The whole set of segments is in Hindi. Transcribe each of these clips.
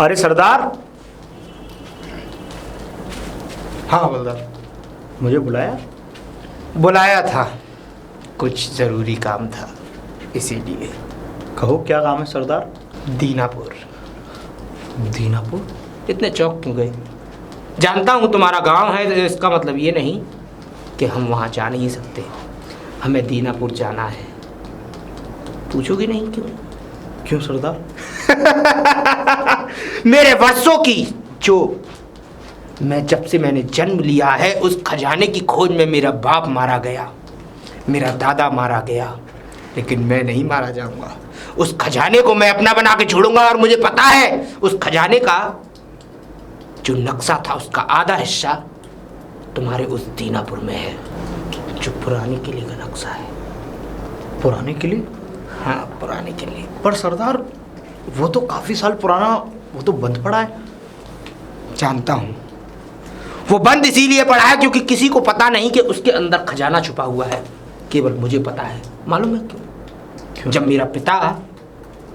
अरे सरदार। हाँ हवलदार। मुझे बुलाया? बुलाया था, कुछ ज़रूरी काम था इसीलिए। कहो क्या काम है सरदार? दीनापुर। दीनापुर? इतने चौक क्यों गए? जानता हूँ तुम्हारा गांव है, तो इसका मतलब ये नहीं कि हम वहाँ जा नहीं सकते। हमें दीनापुर जाना है। पूछोगे नहीं क्यों? क्यों सरदार? मेरे वर्षों की जो जब से मैंने जन्म लिया है, उस खजाने की खोज में मेरा बाप मारा गया, मेरा दादा मारा गया, लेकिन मैं नहीं मारा जाऊंगा। उस खजाने को मैं अपना बना के छोड़ूंगा। और मुझे पता है उस खजाने का जो नक्शा था, उसका आधा हिस्सा तुम्हारे उस दीनापुर में है, जो पुराने किले का नक्शा है। पुराने किले? हाँ, पुराने किले। पर सरदार वो तो काफी साल पुराना, वो तो बंद पड़ा है। जानता हूँ, वो बंद इसीलिए पड़ा है क्योंकि किसी को पता नहीं कि उसके अंदर खजाना छुपा हुआ है। केवल मुझे पता है। मालूम है क्यों? जब मेरा पिता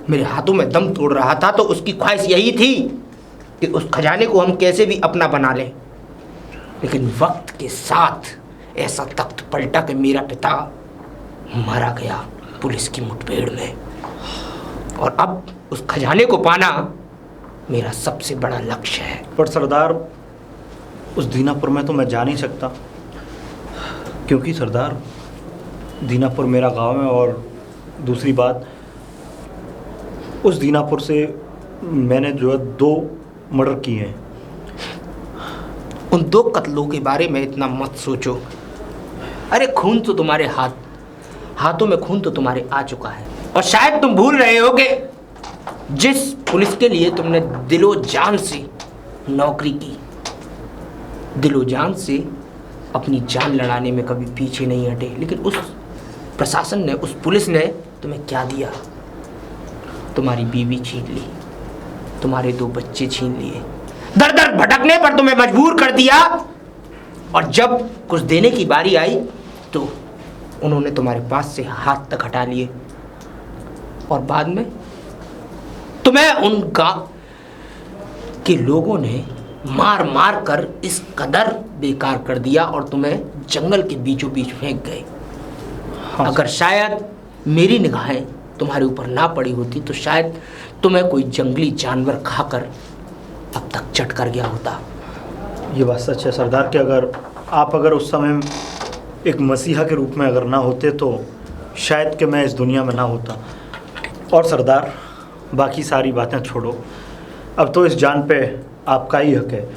मेरे हाथों में दम तोड़ रहा था, तो उसकी ख्वाहिश यही थी कि उस खजाने को हम कैसे भी अपना बना लें। लेकिन वक्त के साथ ऐसा तख्त पलटा कि मेरा पिता मारा गया पुलिस की मुठभेड़ में। और अब उस खजाने को पाना मेरा सबसे बड़ा लक्ष्य है। पर सरदार उस दीनापुर में तो मैं जा नहीं सकता, क्योंकि सरदार दीनापुर मेरा गांव है। और दूसरी बात, उस दीनापुर से मैंने जो है 2 मर्डर किए हैं। उन 2 कत्लों के बारे में इतना मत सोचो। अरे खून तो तुम्हारे हाथों में खून तो तुम्हारे आ चुका है। और शायद तुम भूल रहे हो कि जिस पुलिस के लिए तुमने दिलो जान से नौकरी की, दिलो जान से अपनी जान लड़ाने में कभी पीछे नहीं हटे, लेकिन उस प्रशासन ने, उस पुलिस ने तुम्हें क्या दिया? तुम्हारी बीवी छीन ली, तुम्हारे 2 बच्चे छीन लिए, दर दर भटकने पर तुम्हें मजबूर कर दिया। और जब कुछ देने की बारी आई तो उन्होंने तुम्हारे पास से हाथ तक हटा लिए। और बाद में तुम्हें उन गांव के लोगों ने मार मार कर इस कदर बेकार कर दिया और तुम्हें जंगल के बीचों बीच फेंक गए। हाँ। अगर शायद मेरी निगाहें तुम्हारे ऊपर ना पड़ी होती तो शायद तुम्हें कोई जंगली जानवर खाकर अब तक चट कर गया होता। ये बात सच है सरदार कि अगर उस समय एक मसीहा के रूप में अगर ना होते तो शायद कि मैं इस दुनिया में ना होता। और सरदार बाकी सारी बातें छोड़ो, अब तो इस जान पे आपका ही हक है।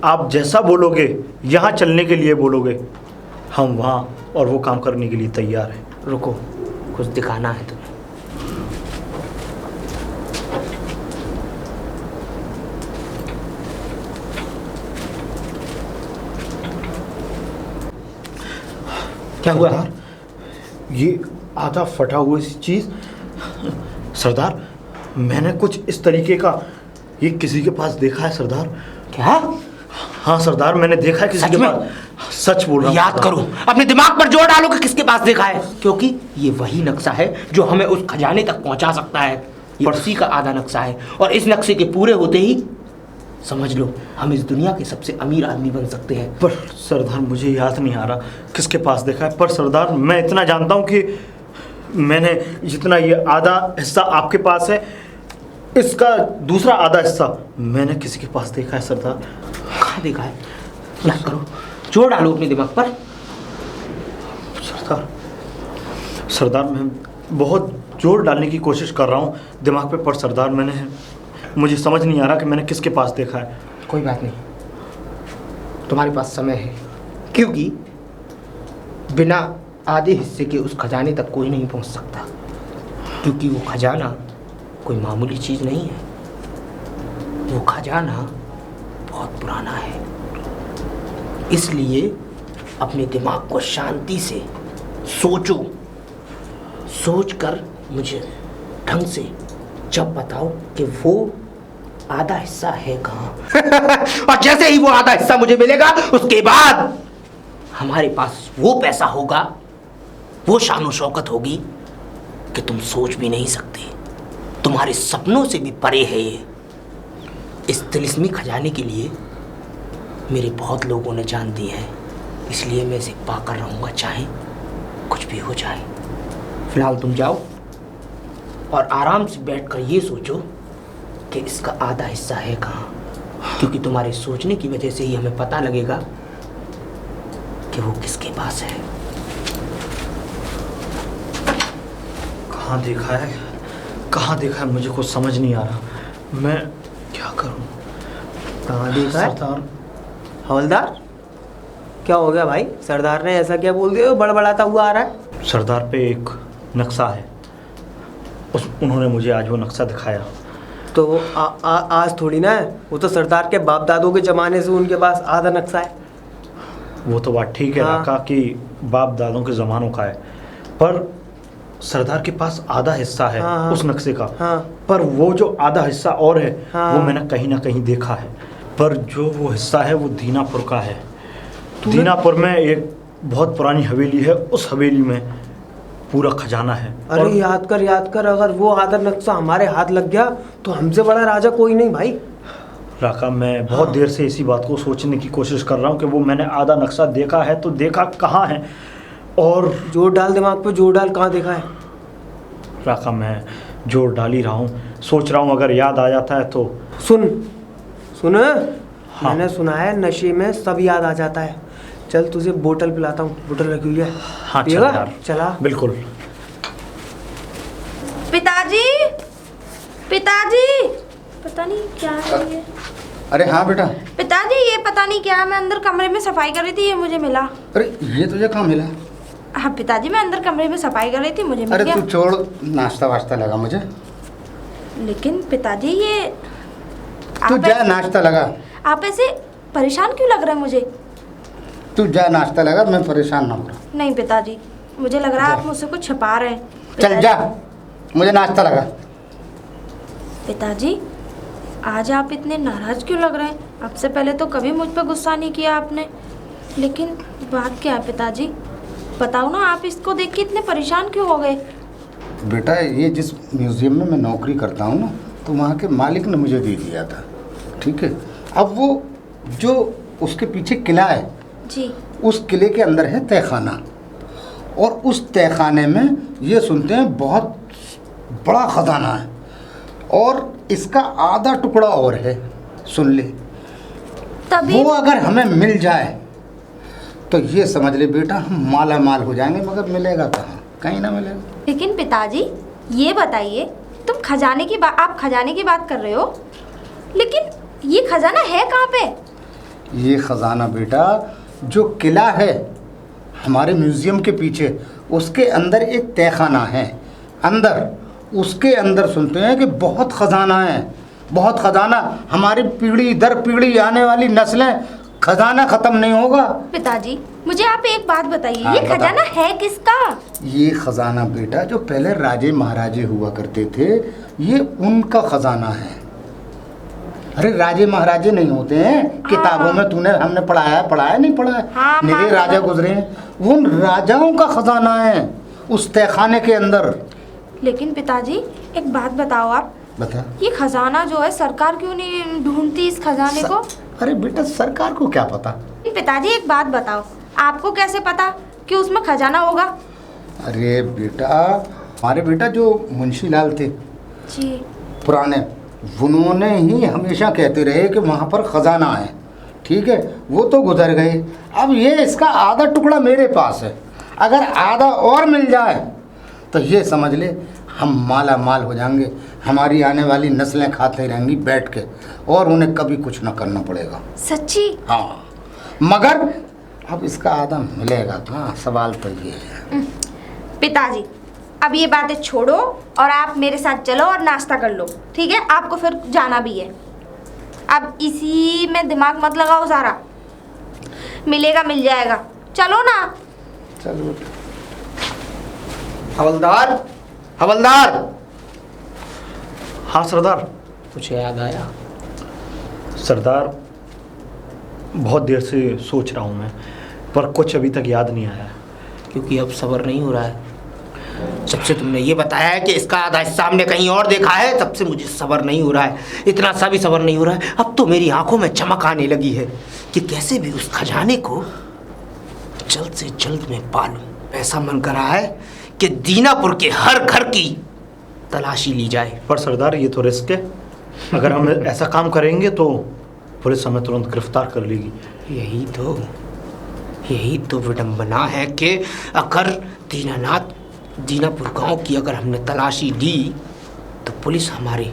आप जैसा बोलोगे, यहाँ चलने के लिए बोलोगे, हम वहाँ और वो काम करने के लिए तैयार हैं। रुको, कुछ दिखाना है तुम्हें। क्या हुआ? ये आधा फटा हुआ सी चीज़ सरदार, मैंने कुछ इस तरीके का ये किसी के पास देखा है सरदार। क्या? हाँ सरदार, मैंने देखा है किसी के पास। सच बोल रहा हूँ। याद करो, अपने दिमाग पर जोर डालो कि किसके पास देखा है, क्योंकि ये वही नक्शा है जो हमें उस खजाने तक पहुंचा सकता है। ये उसी का आधा नक्शा है और इस नक्शे के पूरे होते ही समझ लो हम इस दुनिया के सबसे अमीर आदमी बन सकते हैं। पर सरदार मुझे याद नहीं आ रहा किसके पास देखा है। पर सरदार मैं इतना जानता हूँ कि मैंने जितना ये आधा हिस्सा आपके पास है, इसका दूसरा आधा हिस्सा मैंने किसी के पास देखा है सरदार। कहाँ देखा है? याद करो, जोर डालो अपने दिमाग पर। सरदार मैं बहुत जोर डालने की कोशिश कर रहा हूँ दिमाग पे, पर सरदार मुझे समझ नहीं आ रहा कि मैंने किसके पास देखा है। कोई बात नहीं, तुम्हारे पास समय है, क्योंकि बिना आधे हिस्से के उस खजाने तक कोई नहीं पहुंच सकता, क्योंकि वो खजाना कोई मामूली चीज़ नहीं है। वो खजाना बहुत पुराना है। इसलिए अपने दिमाग को शांति से सोचो, सोचकर मुझे ढंग से जब बताओ कि वो आधा हिस्सा है कहाँ। और जैसे ही वो आधा हिस्सा मुझे मिलेगा, उसके बाद हमारे पास वो पैसा होगा, वो शान शौकत होगी कि तुम सोच भी नहीं सकते। तुम्हारे सपनों से भी परे है ये। इस तिलिस्मी खजाने के लिए मेरे बहुत लोगों ने जान दी है, इसलिए मैं इसे पाकर रहूँगा, चाहे कुछ भी हो जाए। फिलहाल तुम जाओ और आराम से बैठकर ये सोचो कि इसका आधा हिस्सा है कहाँ, क्योंकि तुम्हारे सोचने की वजह से ही हमें पता लगेगा कि वो किसके पास है। कहाँ देखा है, कहाँ देखा है, मुझे कुछ समझ नहीं आ रहा, मैं क्या करूं। कहाँ देखा है? सरदार, हवलदार क्या हो गया भाई? सरदार ने ऐसा क्या बोल दिया, बड़बड़ाता हुआ आ रहा है? सरदार पे एक नक्शा है, उन्होंने मुझे आज वो नक्शा दिखाया। तो आज थोड़ी ना है, वो तो सरदार के बाप दादों के ज़माने से उनके पास आधा नक्शा है। वो तो बात ठीक है हाँ। राका कि बाप दादों के ज़मानों का है, पर सरदार के पास आधा हिस्सा है हाँ। उस नक्शे का। हाँ। पर वो जो आधा हिस्सा और है हाँ। वो मैंने कहीं ना कहीं देखा है, पर जो वो हिस्सा है वो दीनापुर का है। दीनापुर में एक बहुत पुरानी हवेली है, उस हवेली में पूरा खजाना है। अरे और याद कर, अगर वो आधा नक्शा हमारे हाथ लग गया तो हमसे बड़ा राजा कोई नहीं भाई। राका, मैं बहुत देर से इसी बात को सोचने की कोशिश कर रहा हूँ कि वो मैंने आधा नक्शा देखा है तो देखा कहाँ है, और जोर डाल दिमाग पे, जोर डाल, कहाँ देखा है? राका, मैं जोर डाल ही रहा हूँ, सोच रहा हूँ अगर याद आ जाता है तो। सुन हाँ। मैंने सुना है नशे में सब याद आ जाता है। चल तुझे बोतल पिलाता हूँ, बोतल रखी हुई है। हाँ चल पिएगा? यार, चला। बिल्कुल। पिताजी, पिताजी, पता नहीं क्या है ये। अरे हाँ बेटा। पिताजी ये पता नहीं क्या है, मैं अंदर कमरे में सफाई कर रही थी, ये मुझे मिला। अरे ये तुझे कहाँ मिला? हाँ पिताजी, मैं अंदर कमरे में सफाई कर रही थी, मुझे मिल अरे गया। तू छोड़, नाश्ता वास्ता लगा मुझे। लेकिन पिताजी ये तू आप जा नाश्ता लगा। आप ऐसे परेशान क्यों लग रहे हैं मुझे? तू जा नाश्ता लगा, मैं परेशान ना हो रहा। नहीं पिताजी, मुझे लग रहा है आप मुझसे कुछ छिपा रहे हैं। चल पिताजी- जा, मुझे नाश्ता लगा। पिताजी आज आप इतने नाराज क्यों लग रहे हैं? अब से पहले तो कभी मुझ पर गुस्सा नहीं किया आपने, लेकिन बात क्या है पिताजी? बताओ ना, आप इसको देख के इतने परेशान क्यों हो गए? बेटा ये जिस म्यूज़ियम में मैं नौकरी करता हूँ ना, तो वहाँ के मालिक ने मुझे दे दिया था, ठीक है। अब वो जो उसके पीछे किला है, जी। उस किले के अंदर है तहखाना, और उस तहखाने में ये सुनते हैं बहुत बड़ा खजाना है, और इसका आधा टुकड़ा और है, सुन ले। तभी वो अगर हमें मिल जाए तो ये समझ ले बेटा, हम माला माल हो जाएंगे, मगर मिलेगा कहाँ? कहीं ना मिलेगा। लेकिन पिताजी ये बताइए, आप खजाने की बात कर रहे हो, लेकिन ये खजाना है कहाँ पे? ये खजाना बेटा जो किला है हमारे म्यूज़ियम के पीछे, उसके अंदर एक तहखाना है, अंदर उसके अंदर सुनते हैं कि बहुत खजाना है, बहुत खजाना। हमारी पीढ़ी दर पीढ़ी आने वाली नस्लें, खजाना ख़त्म नहीं होगा। पिताजी मुझे आप एक बात बताइए, हाँ, ये बता। खजाना है किसका? ये खजाना बेटा जो पहले राजे महाराजे हुआ करते थे, ये उनका खजाना है। अरे राजे महाराजे नहीं होते हैं किताबों में, तूने हमने पढ़ाया नहीं पढ़ाया, हाँ, मेरे हाँ, राजा गुजरे हैं, उन राजाओं का खजाना है उस तहखाने के अंदर। लेकिन पिताजी एक बात बताओ, आप बता। ये खजाना जो है सरकार क्यों नहीं ढूंढती इस खजाने को? अरे बेटा सरकार को क्या पता। पिताजी एक बात बताओ, आपको कैसे पता कि उसमें खजाना होगा? अरे बेटा हमारे बेटा जो मुंशी लाल थे जी। पुराने, उन्होंने ही हमेशा कहते रहे कि वहाँ पर ख़जाना है, ठीक है। वो तो गुजर गए, अब ये इसका आधा टुकड़ा मेरे पास है, अगर आधा और मिल जाए तो ये समझ ले हम माला माल हो जाएंगे, हमारी आने वाली नस्लें खाते रहेंगी बैठ के, और उन्हें कभी कुछ ना करना पड़ेगा। सच्ची? हाँ, मगर अब इसका आधा मिलेगा कहाँ, सवाल तो ये है। पिताजी अब ये बातें छोड़ो और आप मेरे साथ चलो और नाश्ता कर लो, ठीक है? आपको फिर जाना भी है, अब इसी में दिमाग मत लगाओ सारा, मिलेगा मिल जाएगा, चलो ना। चलो हवलदार, हवलदार। हाँ सरदार। कुछ याद आया? सरदार बहुत देर से सोच रहा हूँ मैं, पर कुछ अभी तक याद नहीं आया। क्योंकि अब सब्र नहीं हो रहा है। जब से तुमने ये बताया है कि इसका आधा हिस्सा हमने कहीं और देखा है, तब से मुझे सब्र नहीं हो रहा है, इतना सा भी सब्र नहीं हो रहा है। अब तो मेरी आंखों में चमक आने लगी है कि कैसे भी उस खजाने को जल्द से जल्द मैं पालूं। ऐसा मन कर रहा है कि दीनापुर के हर घर की तलाशी ली जाए। पर सरदार ये तो रिस्क है, अगर हम ऐसा काम करेंगे तो पुलिस हमें तुरंत गिरफ्तार कर लेगी। यही तो विडंबना है कि अगर दीनापुर गांव की अगर हमने तलाशी ली तो पुलिस हमारे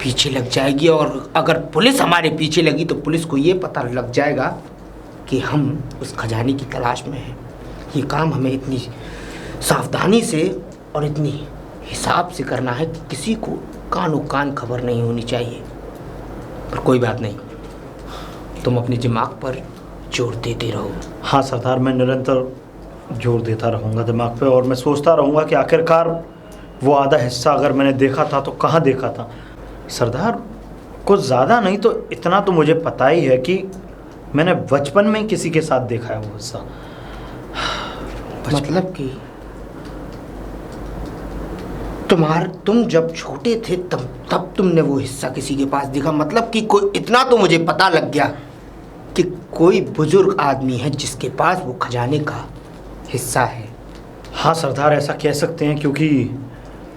पीछे लग जाएगी, और अगर पुलिस हमारे पीछे लगी तो पुलिस को ये पता लग जाएगा कि हम उस खजाने की तलाश में हैं। ये काम हमें इतनी सावधानी से और इतनी हिसाब से करना है कि किसी को कानो कान खबर नहीं होनी चाहिए। पर कोई बात नहीं, तुम अपने दिमाग पर जोर देते रहो। हाँ सरदार, मैं निरंतर जोर देता रहूँगा दिमाग पे, और मैं सोचता रहूँगा कि आखिरकार वो आधा हिस्सा अगर मैंने देखा था तो कहाँ देखा था। सरदार, कुछ ज़्यादा नहीं तो इतना तो मुझे पता ही है कि मैंने बचपन में किसी के साथ देखा है वो हिस्सा। मतलब कि तुम जब छोटे थे तब तुमने वो हिस्सा किसी के पास देखा। मतलब कि कोई, इतना तो मुझे पता लग गया कि कोई बुजुर्ग आदमी है जिसके पास वो खजाने का हिस्सा है। हाँ सरदार, ऐसा कह सकते हैं, क्योंकि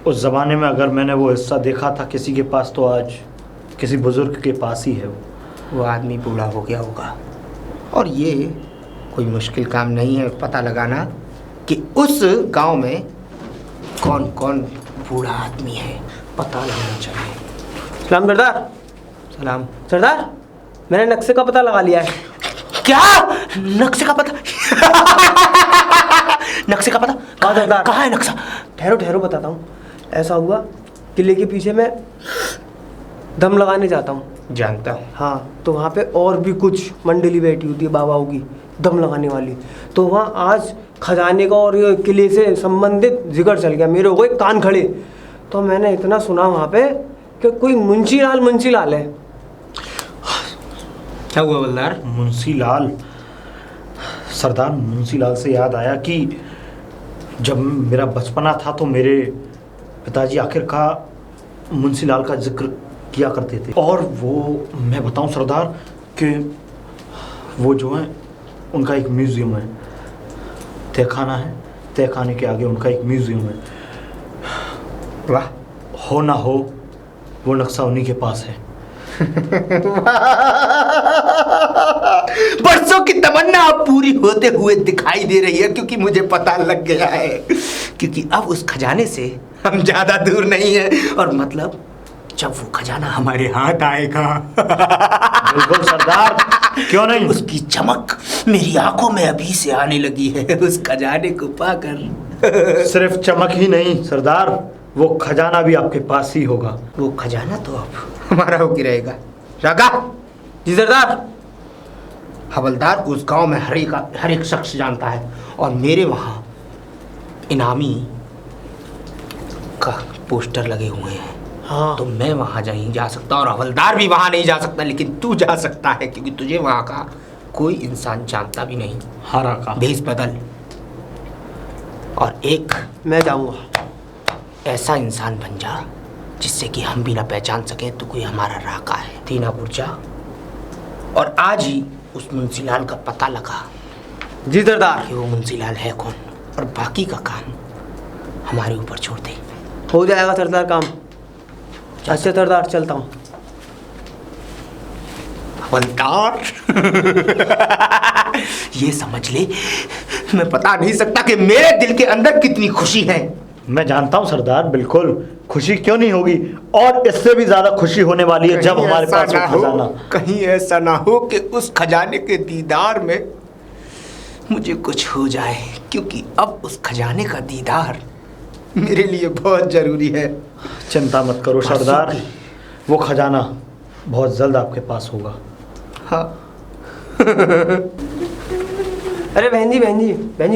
उस ज़माने में अगर मैंने वो हिस्सा देखा था किसी के पास तो आज किसी बुजुर्ग के पास ही है वो आदमी बूढ़ा हो गया होगा। और ये कोई मुश्किल काम नहीं है पता लगाना कि उस गांव में कौन कौन बूढ़ा आदमी है, पता लगाना चाहिए। सलाम सरदार। सलाम सरदार, मैंने नक्शे का पता लगा लिया है। क्या? नक्शे का पता? नक्शे का पता? हाँ सरदार। कहाँ है नक्शा? ठहरो बताता हूँ। ऐसा हुआ, किले के पीछे मैं दम लगाने जाता हूँ। जानता हूँ। हाँ, तो वहाँ पे और भी कुछ मंडली बैठी होती है बाबाओं की दम लगाने वाली। तो वहाँ आज खजाने का और ये किले से संबंधित जिक्र चल गया, मेरे हो गए कान खड़े। तो मैंने इतना सुना वहाँ पे कि कोई मुंशी लाल है। क्या हुआ बल्दार? मुंशी लाल? सरदार, मुंशी लाल से याद आया कि जब मेरा बचपना था तो मेरे पिताजी आखिरकार मुंशी लाल का जिक्र किया करते थे। और वो मैं बताऊं सरदार कि वो जो है उनका एक म्यूज़ियम है, तहखाना है, तहखाने के आगे उनका एक म्यूज़ियम है। वाह! हो ना हो वो नक्शा उन्हीं के पास है। बरसों की तमन्ना अब पूरी होते हुए दिखाई दे रही है, क्योंकि मुझे पता लग गया है, क्योंकि अब उस खजाने से हम ज्यादा दूर नहीं है। और मतलब जब वो खजाना हमारे हाथ आएगा बिल्कुल सरदार, क्यों नहीं। उसकी चमक मेरी आंखों में अभी से आने लगी है उस खजाने को पाकर। सिर्फ चमक ही नहीं सरदार, वो खजाना भी आपके पास ही होगा। वो खजाना तो अब हमारा होके रहेगा। रागा। जी सरदार। हवलदार उस गांव में हर एक शख्स जानता है, और मेरे वहाँ इनामी का पोस्टर लगे हुए हैं। हाँ, तो मैं वहाँ नहीं जा सकता और हवलदार भी वहाँ नहीं जा सकता, लेकिन तू जा सकता है, क्योंकि तुझे वहाँ का कोई इंसान जानता भी नहीं। हारा का भेस बदल और एक मैं जाऊँगा। ऐसा इंसान बन जा जिससे कि हम भी ना पहचान सकें तो कोई हमारा राका है। दीनापुर जा और आज ही उस मुंशीलाल का पता लगा जी सरदार। कि वो मुंशीलाल है कौन, और बाकी का काम हमारे ऊपर छोड़ दे। हो जाएगा सरदार काम। अच्छा सरदार, चलता हूँ। हवलदार ये समझ ले, मैं बता नहीं सकता कि मेरे दिल के अंदर कितनी खुशी है। मैं जानता हूँ सरदार, बिल्कुल खुशी क्यों नहीं होगी, और इससे भी ज्यादा खुशी होने वाली है जब हमारे पास वो खजाना। कहीं ऐसा ना हो कि उस खजाने के दीदार में मुझे कुछ हो जाए, क्योंकि अब उस खजाने का दीदार मेरे लिए बहुत जरूरी है। चिंता मत करो सरदार, वो खजाना बहुत जल्द आपके पास होगा। हाँ। अरे बहन जी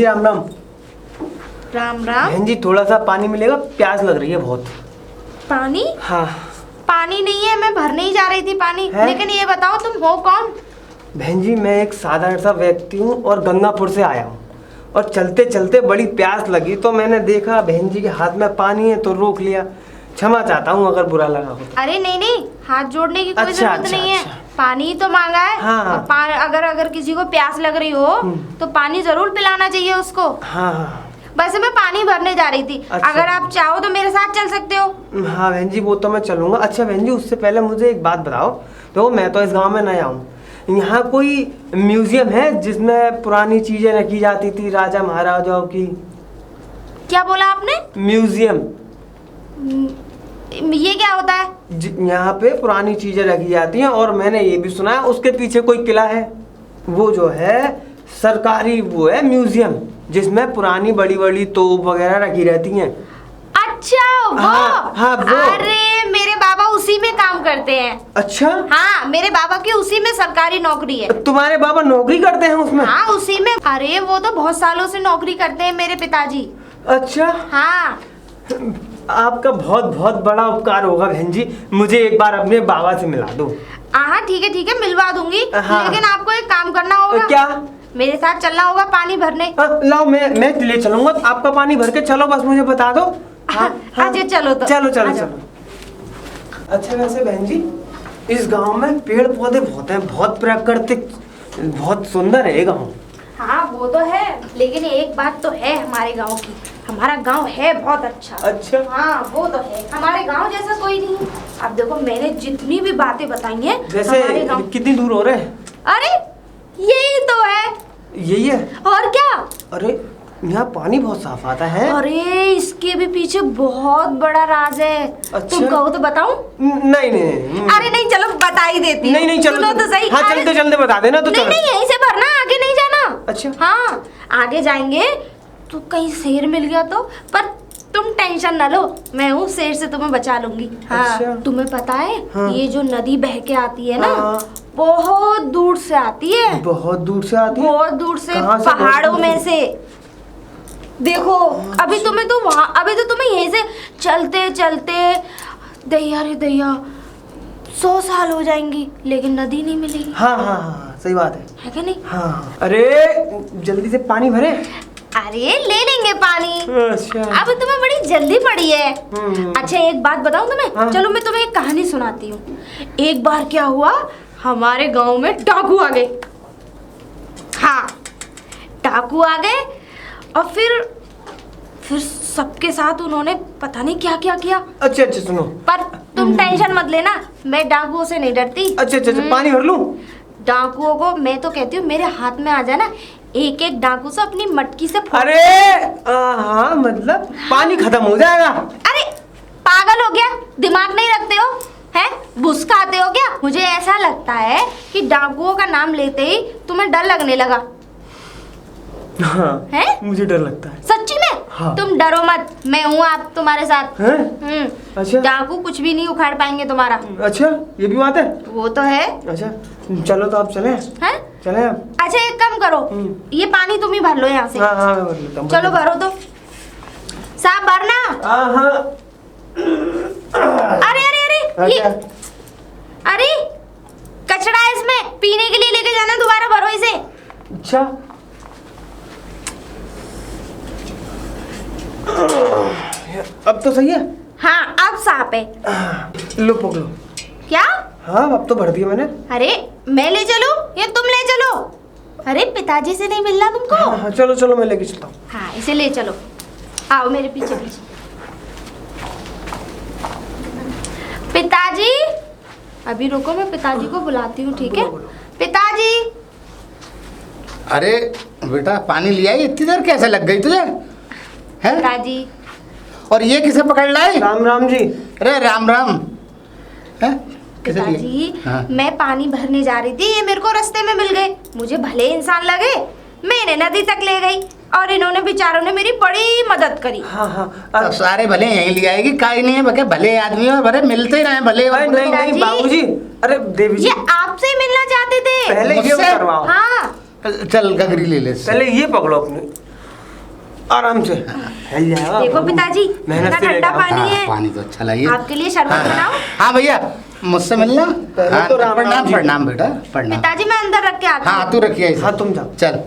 राम राम। राम राम। बहन जी, थोड़ा सा पानी मिलेगा, प्यास लग रही है बहुत। पानी? हाँ। पानी नहीं है, मैं भरने ही जा रही थी पानी। है? लेकिन ये बताओ तुम हो कौन? बहन जी, मैं एक साधारण सा व्यक्ति हूँ और गंगापुर से आया हूँ। और चलते चलते बड़ी प्यास लगी तो मैंने देखा बहन जी के हाथ में पानी है तो रोक लिया। क्षमा चाहता हूँ अगर बुरा लगा हो तो। अरे नहीं नहीं, हाथ जोड़ने की कोई अच्छा, जरूरत अच्छा, नहीं है। अच्छा। पानी ही तो मांगा है। हाँ। और अगर किसी को प्यास लग रही हो तो पानी जरूर पिलाना चाहिए उसको। हाँ हाँ वैसे मैं पानी भरने जा रही थी। अच्छा। अगर आप चाहो तो मेरे साथ चल सकते हो। हाँ बहन जी वो तो मैं चलूँगा। अच्छा बहन जी उससे पहले मुझे एक बात बताओ, तो मैं तो इस गांव में नया हूँ, यहाँ कोई म्यूजियम है जिसमें पुरानी चीजें रखी जाती थी राजा महाराजाओं की? क्या बोला आपने? म्यूजियम। ये क्या होता है? यहाँ पे पुरानी चीजें रखी जाती हैं और मैंने ये भी सुना है उसके पीछे कोई किला है। वो जो है सरकारी वो है म्यूजियम जिसमें पुरानी बड़ी बड़ी तोप वगैरह रखी रहती हैं। अच्छा वो। हाँ, वो। अरे मेरे बाबा उसी में काम करते हैं। अच्छा हाँ मेरे बाबा की उसी में सरकारी नौकरी है। तुम्हारे बाबा नौकरी करते हैं उसमें? हाँ उसी में। अरे वो तो बहुत सालों से नौकरी करते हैं मेरे पिताजी। अच्छा हाँ आपका बहुत बहुत बड़ा उपकार होगा बहन जी, मुझे एक बार अपने बाबा से मिला दो। हाँ ठीक है मिलवा दूंगी। हाँ। लेकिन आपको एक काम करना होगा। क्या? मेरे साथ चलना होगा पानी भरने। लाओ मैं ले चलूंगा, आपका पानी भर के चलो, बस मुझे बता दो। हाँ, अच्छा चलो तो। चलो चलो आ जाओ। चलो। अच्छा वैसे बहन जी इस गांव में पेड़ पौधे बहुत हैं, बहुत प्राकृतिक, बहुत सुंदर है ये गांव। हाँ वो तो है, लेकिन एक बात तो है हमारे गांव की, हमारा गांव है बहुत अच्छा। अच्छा हाँ वो तो है, हमारे गांव जैसा कोई नहीं। अब देखो मैंने जितनी भी बातें बताई हैं वैसे हमारे गांव। कितनी दूर हो रहे हैं? अरे यही तो है। यही है? और क्या? अरे यहाँ पानी बहुत साफ आता है। अरे इसके भी पीछे बहुत बड़ा राज है। अच्छा। तुम कहो तो बताऊं? नहीं नहीं अरे नहीं चलो बता ही देती हूँ। नहीं चलो सुनो तो सही। हाँ अरे- चलते बता देना तो नहीं चलो। नहीं यहीं से भरना, आगे नहीं जाना। अच्छा। हाँ आगे जाएंगे तो कहीं शेर मिल गया तो, पर तुम टेंशन ना लो, मैं हूँ, शेर से तुम्हें बचा लूंगी। हाँ अच्छा। तुम्हें पता है हाँ। ये जो नदी बह के आती है ना, हाँ। बहुत दूर से आती है। बहुत दूर से आती है? बहुत दूर से, कहाँ से? बहुत पहाड़ों दूर में से। देखो अभी तुम्हें तो वहां, अभी तो तुम्हें यहीं से चलते चलते दैया रे दैया 100 साल हो जाएंगी, लेकिन नदी नहीं मिलेगी। हाँ हाँ हाँ सही बात है कि नहीं? हाँ। अरे जल्दी से पानी भरे। अरे ले लेंगे पानी। अच्छा। अब तुम्हें बड़ी जल्दी पड़ी है। अच्छा एक बात बताऊं तुम्हें? हाँ। चलो मैं तुम्हें एक कहानी सुनाती हूँ। एक बार क्या हुआ, हमारे गांव में डाकू आ गए। हाँ डाकू आ गए और फिर सबके साथ उन्होंने पता नहीं क्या क्या किया। अच्छा अच्छा सुनो। पर तुम टेंशन मत लेना, मैं डाकुओं से नहीं डरती। अच्छा पानी भर लूं? डाकुओं को मैं तो कहती हूँ मेरे हाथ में आ जाना, एक एक डाकू से अपनी मटकी से अरे हाँ मतलब पानी खत्म हो जाएगा। अरे पागल हो गया, दिमाग नहीं रखते हो? हैं भूस खाते हो क्या? मुझे ऐसा लगता है कि डाकुओं का नाम लेते ही तुम्हें डर लगने लगा। हाँ है? मुझे डर लगता है सच्ची में? हाँ। तुम डरो मत, मैं हूँ आप तुम्हारे साथ। अच्छा। डाकू कुछ भी नहीं उखाड़ पाएंगे तुम्हारा। अच्छा ये भी बात है? वो तो है। अच्छा चलो तो आप चले। हैं? चले आप। अच्छा एक काम करो, ये पानी तुम ही भर लो यहाँ से। हाँ हाँ मैं भर लेता हूँ। चलो भरो तो, साफ भरना। हाँ हाँ। अरे अरे अरे ये, अरे कचरा है इसमें, पीने के लिए लेके जाना, दोबारा भरो इसे। अच्छा अब तो सही है। हाँ अब साफ है। लो पकड़ो। क्या? हाँ अब तो भर दिया मैंने। अरे मैं ले चलूं या तुम ले चलो? अरे पिताजी से नहीं मिलना तुमको? हाँ चलो चलो मैं लेके चलता हूँ। हाँ इसे ले चलो, आओ मेरे पीछे पीछे। पिताजी अभी रुको, मैं पिताजी को बुलाती हूँ, ठीक है? पिताजी। अरे बेटा पानी लिया ही, इतनी देर कैसे लग गई तुझे? हैं? पिताजी। और ये किसे पकड़ लाई? राम राम जी। अरे राम राम। हैं? किसे लिए? पिताजी हाँ। मैं पानी भरने जा रही थी, ये मेरे को रास्ते में मिल गए, मुझे भले इंसान लगे, मैंने नदी तक ले गई और इन्होंने बेचारों ने मेरी बड़ी मदद करी। हाँ हाँ तो सारे भले यहीं ले आएगी, काई नहीं है बके, भले आदमी और भले मिलते ही रहे भले। अरे नहीं नहीं पिताजी। बाबूजी, अरे देवी जी ये आपसे ही मिलना चाहते थे। पहले ये मुझसे? करवाओ। हाँ चल गगरी ले ले इससे। पहले ये पकड़ो अपने, आराम से हिल जाएगा। देखो पिताजी मेहनत कितना से ठंडा लेगा। पानी हाँ, है, पानी तो अच्छा लगे। आपके लिए शरबत बनाओ। हाँ भैया मुझसे मिलना। पहले हाँ, तो राम राम प्रणाम जी। प्रणाम बेटा प्रणाम। पिताजी मैं अंदर रख के आती हाँ हूँ। तू रखिए इसे। हाँ तुम जाओ। चल।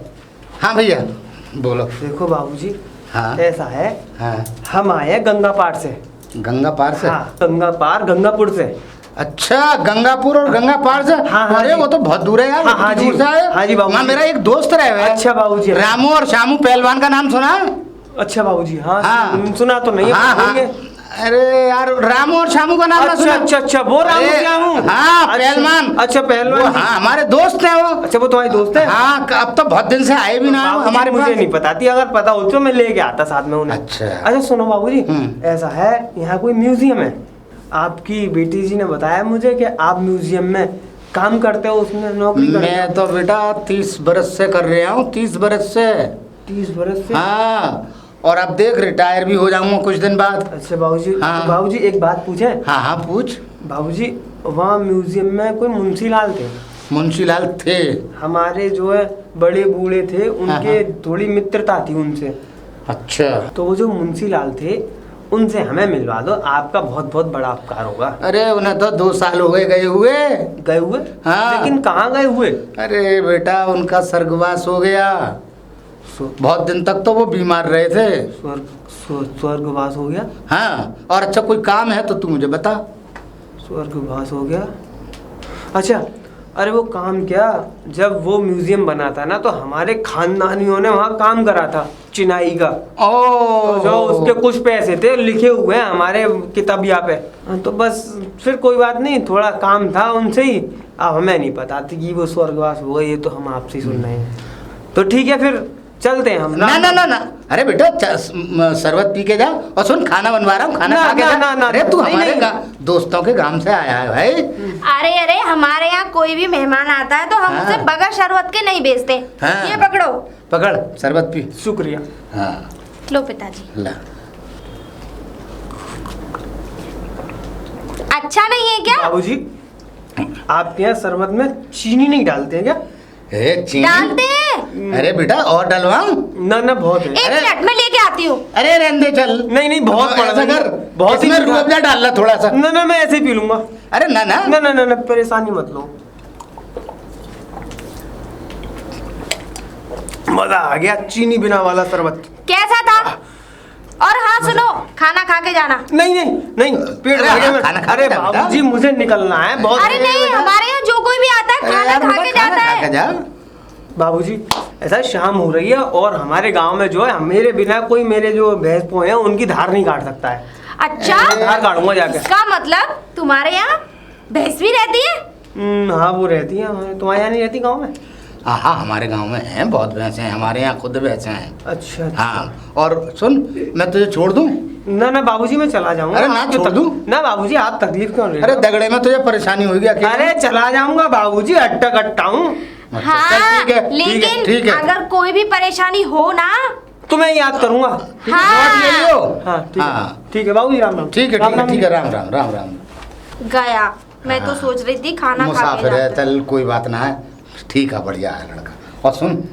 हाँ भैया बोलो। देखो बाबूजी, हाँ। ऐसा है, हाँ। हम आए हैं गंगा पार से। गंगा पार से? हाँ, गंगा पार गंगापुर से। अच्छा, गंगापुर और गंगा पार से? हाँ, हाँ अरे जी। वो तो बहुत दूर है यार। हाँ, हाँ दूर जी। से आए? हाँ जी बाबूजी। वहाँ मेरा एक दोस्त रहे हुए। अच्छा बाबूजी। रामू और श्यामू पहलवान का नाम सुना? अच्छा बाबूजी, हाँ, हाँ। सुना तो नहीं है, हाँ, हाँ। होंगे। अरे यार, रामू और श्यामू का नाम ना अच्छा सुना? अच्छा अच्छा, वो रामू अरे, श्यामू। हाँ, अच्छा, पहलवान। अच्छा, पहलवान वो, जी। हाँ, हमारे दोस्त हैं वो। अच्छा, वो तुम्हारे दोस्त है? हाँ, अब तो बहुत दिन से आए भी ना बाबूजी, हमारे मुझे पास। नहीं पता थी, अगर पता होती तो मैं लेके आता साथ में उन्हें। अच्छा। अच्छा सुनो बाबूजी, हम्म। ऐसा है, यहाँ कोई म्यूजियम है। आपकी बेटी जी ने बताया मुझे कि आप म्यूजियम में काम करते हो, उसमें नौकरी करते हो। मैं तो बेटा 30 बरस से कर रहा हूँ, 30 बरस से। 30 बरस से? हाँ, और अब देख रिटायर भी हो जाऊंगा कुछ दिन बाद। अच्छा बाबूजी, हाँ। तो बाबूजी एक बात पूछे? हाँ हाँ, पूछ। बाबूजी, वहाँ म्यूजियम में कोई मुंशीलाल थे। मुंशीलाल थे? हमारे जो है बड़े बूढ़े थे, उनके हाँ। थोड़ी मित्रता थी उनसे। अच्छा। तो वो जो मुंशीलाल थे, उनसे हमें मिलवा दो, आपका बहुत बहुत बड़ा उपकार होगा। अरे उन्हें तो 2 साल हो गए गए हुए। गए हुए? हाँ। लेकिन कहाँ गए हुए? अरे बेटा, उनका स्वर्गवास हो गया। बहुत दिन तक तो वो बीमार रहे थे। स्वर्गवास हो गया? हाँ, और अच्छा कोई काम है तो तू मुझे बता। स्वर्गवास हो गया? अच्छा, अरे वो काम क्या, जब वो म्यूजियम बना था ना, तो हमारे खानदानियों ने वहाँ काम करा था, चिनाई का। ओ, तो जो उसके कुछ पैसे थे लिखे हुए हैं हमारे किताबिया पे। तो बस फिर कोई बात नहीं, थोड़ा काम था उनसे ही। अब हमें नहीं पता था कि वो स्वर्गवास हुआ, ये तो हम आपसे ही सुन रहे हैं। तो ठीक है, फिर चलते हैं हम। ना ना ना ना, अरे बेटा शरबत पी के जा। और सुन, खाना बनवा रहा हूँ, खाना ना, खा के ना, जा। ना, ना, अरे तू नहीं, हमारे नहीं। दोस्तों के गांव से आया है भाई। अरे अरे, हमारे यहाँ कोई भी मेहमान आता है तो हम हाँ। उसे बगैर शरबत के नहीं भेजते। हाँ। ये पकड़ो। पकड़, शरबत पी। शुक्रिया। हाँ, लो पिताजी। ला। अच्छा नहीं है क्या? बाबूजी, आपके यहाँ शरबत में चीनी नहीं डालते हैं क्या? चीनी डालते हैं। अरे बेटा, और डलवाऊं? ना ना, बहुत है। एक मिनट में लेके आती हूँ। अरे रहने दे, चल। नहीं नहीं, बहुत ऐसा बड़ा कर, बहुत इसमें रूह अफ़ज़ा डाल ला थोड़ा सा। ना ना, मैं ऐसे ही पी लूंगा। अरे ना ना ना ना ना ना, परेशानी मत लो। मजा आ गया, चीनी बिना वाला शरबत। कैसा था? और हाँ सुनो, खाना खा के जाना। नहीं नहीं नहीं, पेट अरे भर गया हाँ, मैं। खाना खा अरे के जा बेटा। बाबूजी, मुझे निकलना है बहुत। अरे नहीं, हमारे यहाँ जो कोई भी आता है अरे खाना यार खा के बेटा, खाना जाता खा के है। जा। बाबूजी, ऐसा शाम हो रही है और हमारे गांव में जो है, मेरे बिना कोई मेरे जो भैंस पोए हैं उनकी धार नहीं काट सकता है। अच्छा, धार काटूंगा जाके। इसका मतलब तुम्हारे यहाँ भैंस भी रहती है? हाँ, वो रहती है हमारे। तुम्हारे यहाँ नहीं रहती गाँव में? हाँ, हमारे गांव में हैं, बहुत भैंसे हैं, हमारे यहाँ खुद भैंसे हैं। अच्छा। हाँ, और सुन, मैं तुझे छोड़ दूं? ना ना बाबूजी, मैं चला जाऊंगा। अरे ना, आप छोड़ दूं? ना बाबूजी, आप तकलीफ क्यों ले रहे अरे हो? दगड़े में तुझे परेशानी होगी अकेले। अरे चला जाऊंगा बाबूजी, अट्टा कट्टा हूँ। अच्छा, हाँ, चल, ठीक है, ठीक है, लेकिन ठीक है। अगर कोई भी परेशानी हो ना, तो मैं याद करूंगा। हाँ। नोट ले लियो। हाँ ठीक है, हाँ। ठीक है बाबूजी, राम राम। ठीक है, राम ठीक है, राम। ठीक है, राम राम, राम राम। गया। मैं तो हाँ। सोच रही थी खाना खा के मुसाफिर है, जाता। चल कोई बात ना है, ठीक है, बढ़िया है लड़का। और सुन,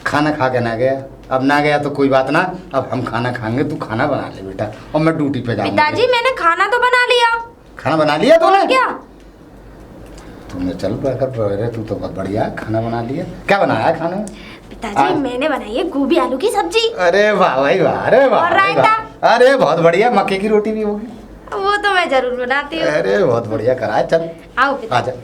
खाना खा के ना गया, अब ना गया तो कोई बात ना, अब हम खाना खाएंगे, तू खाना बना ले बेटा, और मैं ड्यूटी पे जाऊंगा। पिताजी, मैंने खाना तो बना लिया। खाना बना लिया तूने? और क्या? तूने चल कर, तू तो बहुत बढ़िया खाना बना लिया। क्या बनाया है खाने में? पिताजी, मैंने बनाई है गोभी आलू की सब्जी। अरे वाह भाई वाह, अरे वाह और भाई रायता? वाह। अरे बहुत बढ़िया, मक्के की रोटी भी होगी। वो तो मैं जरूर बनाती हूँ। अरे बहुत बढ़िया करा है, चल आओ पिताजी। आजा।